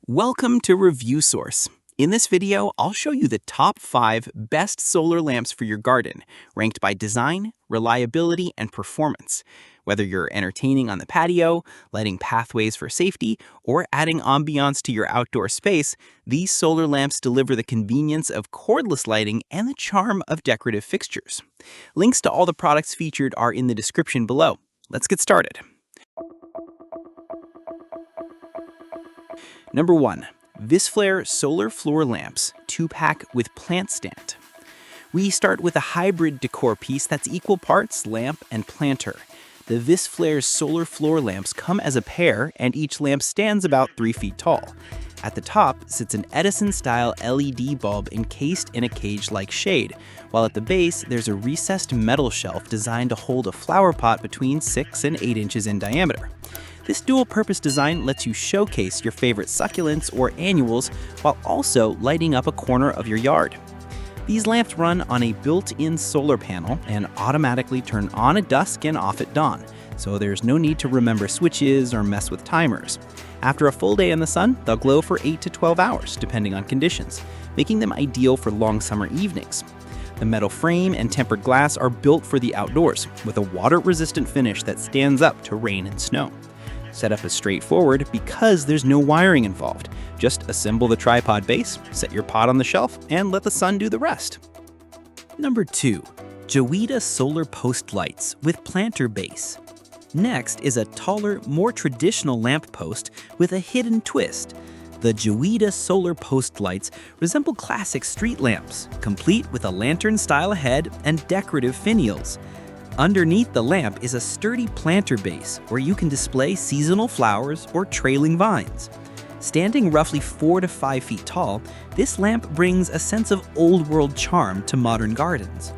Welcome to Review Source. In this video, I'll show you the top 5 best solar lamps for your garden, ranked by design, reliability, and performance. Whether you're entertaining on the patio, lighting pathways for safety, or adding ambiance to your outdoor space, these solar lamps deliver the convenience of cordless lighting and the charm of decorative fixtures. Links to all the products featured are in the description below. Let's get started. Number 1. VISFLAIR Solar Floor Lamps 2-pack with plant stand. We start with a hybrid decor piece that's equal parts lamp and planter. The VISFLAIR Solar Floor Lamps come as a pair, and each lamp stands about 3 feet tall. At the top sits an Edison-style LED bulb encased in a cage-like shade, while at the base there's a recessed metal shelf designed to hold a flower pot between 6 and 8 inches in diameter. This dual-purpose design lets you showcase your favorite succulents or annuals while also lighting up a corner of your yard. These lamps run on a built-in solar panel and automatically turn on at dusk and off at dawn, so there's no need to remember switches or mess with timers. After a full day in the sun, they'll glow for 8 to 12 hours, depending on conditions, making them ideal for long summer evenings. The metal frame and tempered glass are built for the outdoors, with a water-resistant finish that stands up to rain and snow. Setup is straightforward because there's no wiring involved. Just assemble the tripod base, set your pot on the shelf, and let the sun do the rest. Number 2. JIAWEIDA Solar Post Lights with planter base. Next is a taller, more traditional lamp post with a hidden twist. The JIAWEIDA Solar Post Lights resemble classic street lamps, complete with a lantern-style head and decorative finials. Underneath the lamp is a sturdy planter base where you can display seasonal flowers or trailing vines. Standing roughly 4 to 5 feet tall, this lamp brings a sense of old-world charm to modern gardens.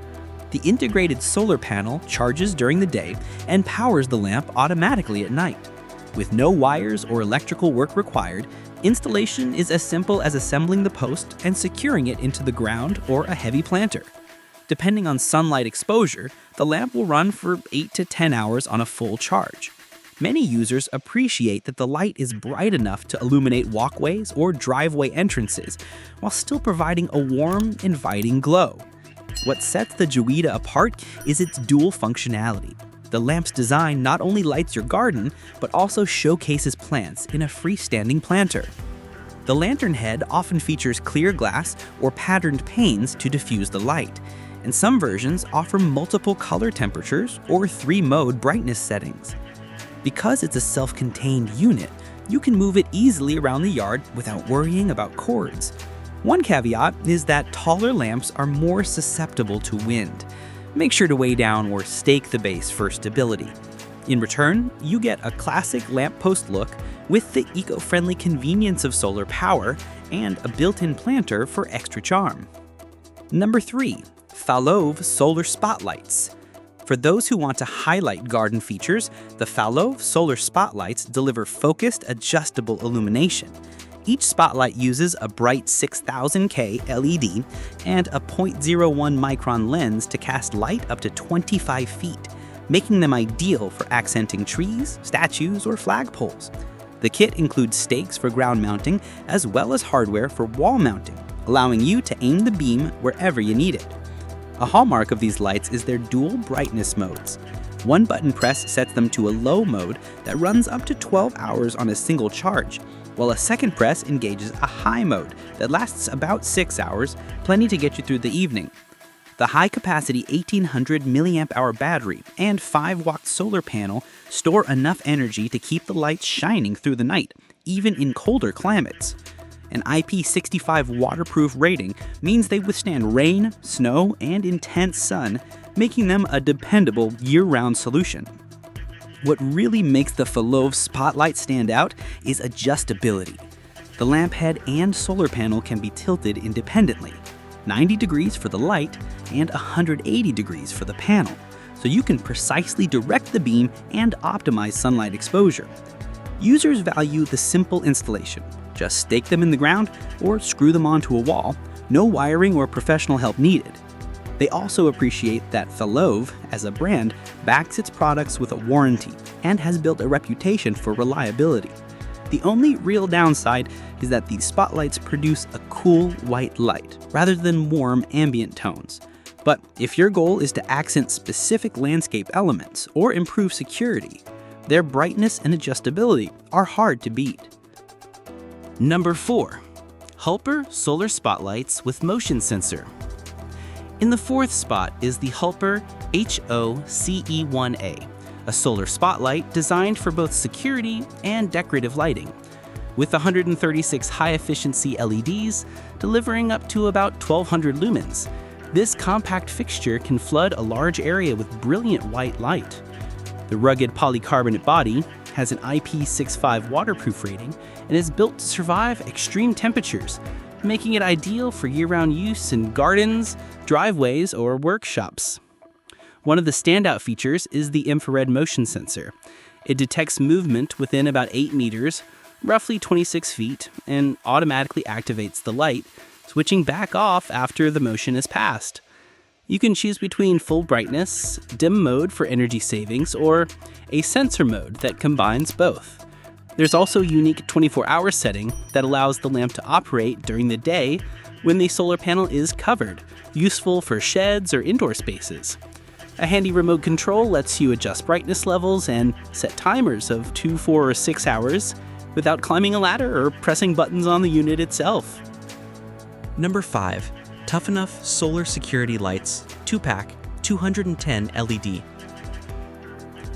The integrated solar panel charges during the day and powers the lamp automatically at night. With no wires or electrical work required, installation is as simple as assembling the post and securing it into the ground or a heavy planter. Depending on sunlight exposure, the lamp will run for 8 to 10 hours on a full charge. Many users appreciate that the light is bright enough to illuminate walkways or driveway entrances, while still providing a warm, inviting glow. What sets the JIAWEIDA apart is its dual functionality. The lamp's design not only lights your garden, but also showcases plants in a freestanding planter. The lantern head often features clear glass or patterned panes to diffuse the light, and some versions offer multiple color temperatures or 3-mode brightness settings. Because it's a self-contained unit, you can move it easily around the yard without worrying about cords. One caveat is that taller lamps are more susceptible to wind. Make sure to weigh down or stake the base for stability. In return, you get a classic lamppost look with the eco-friendly convenience of solar power and a built-in planter for extra charm. Number 3. Falove Solar Spotlights. For those who want to highlight garden features, the Falove Solar Spotlights deliver focused, adjustable illumination. Each spotlight uses a bright 6000K LED and a 0.01 micron lens to cast light up to 25 feet, making them ideal for accenting trees, statues, or flagpoles. The kit includes stakes for ground mounting as well as hardware for wall mounting, allowing you to aim the beam wherever you need it. A hallmark of these lights is their dual brightness modes. One button press sets them to a low mode that runs up to 12 hours on a single charge, while a second press engages a high mode that lasts about 6 hours, plenty to get you through the evening. The high-capacity 1800 mAh battery and 5-watt solar panel store enough energy to keep the lights shining through the night, even in colder climates. An IP65 waterproof rating means they withstand rain, snow, and intense sun, making them a dependable year-round solution. What really makes the Falove Spotlight stand out is adjustability. The lamp head and solar panel can be tilted independently, 90 degrees for the light and 180 degrees for the panel, so you can precisely direct the beam and optimize sunlight exposure. Users value the simple installation. Just stake them in the ground or screw them onto a wall, no wiring or professional help needed. They also appreciate that Falove, as a brand, backs its products with a warranty and has built a reputation for reliability. The only real downside is that these spotlights produce a cool white light, rather than warm ambient tones. But if your goal is to accent specific landscape elements or improve security, their brightness and adjustability are hard to beat. Number 4. HULPPRE Solar Spotlights with Motion Sensor. In the 4th spot is the HULPPRE HOCE1A, a solar spotlight designed for both security and decorative lighting. With 136 high-efficiency LEDs, delivering up to about 1,200 lumens, this compact fixture can flood a large area with brilliant white light. The rugged polycarbonate body has an IP65 waterproof rating and is built to survive extreme temperatures, making it ideal for year-round use in gardens, driveways, or workshops. One of the standout features is the infrared motion sensor. It detects movement within about 8 meters, roughly 26 feet, and automatically activates the light, switching back off after the motion is passed. You can choose between full brightness, dim mode for energy savings, or a sensor mode that combines both. There's also a unique 24-hour setting that allows the lamp to operate during the day when the solar panel is covered, useful for sheds or indoor spaces. A handy remote control lets you adjust brightness levels and set timers of 2, 4, or 6 hours without climbing a ladder or pressing buttons on the unit itself. Number 5. Tough Enough Solar Security Lights 2-pack 210 LED.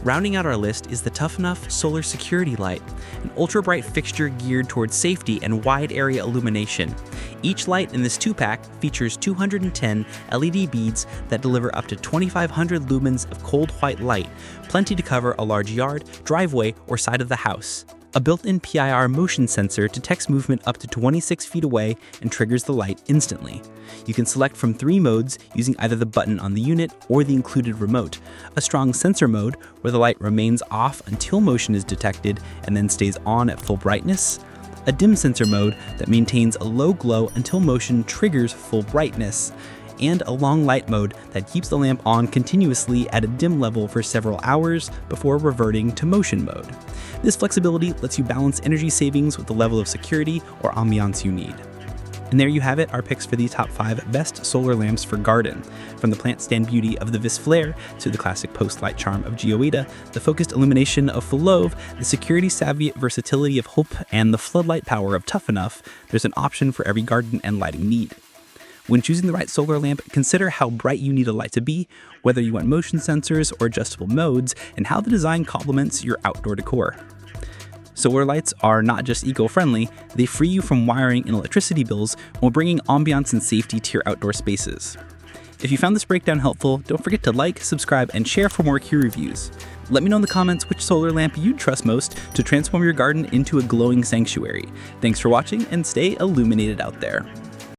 Rounding out our list is the Tough Enough Solar Security Light, an ultra-bright fixture geared towards safety and wide area illumination. Each light in this 2-pack features 210 LED beads that deliver up to 2,500 lumens of cold white light, plenty to cover a large yard, driveway, or side of the house. A built-in PIR motion sensor detects movement up to 26 feet away and triggers the light instantly. You can select from 3 modes using either the button on the unit or the included remote: a strong sensor mode, where the light remains off until motion is detected and then stays on at full brightness; a dim sensor mode that maintains a low glow until motion triggers full brightness; and a long light mode that keeps the lamp on continuously at a dim level for several hours before reverting to motion mode. This flexibility lets you balance energy savings with the level of security or ambiance you need. And there you have it, our picks for the top 5 best solar lamps for garden. From the plant stand beauty of the VISFLAIR to the classic post-light charm of JIAWEIDA, the focused illumination of Falove, the security-savvy versatility of HULPPRE, and the floodlight power of Tough Enough, there's an option for every garden and lighting need. When choosing the right solar lamp, consider how bright you need a light to be, whether you want motion sensors or adjustable modes, and how the design complements your outdoor decor. Solar lights are not just eco-friendly, they free you from wiring and electricity bills while bringing ambiance and safety to your outdoor spaces. If you found this breakdown helpful, don't forget to like, subscribe, and share for more Q reviews. Let me know in the comments which solar lamp you'd trust most to transform your garden into a glowing sanctuary. Thanks for watching, and stay illuminated out there.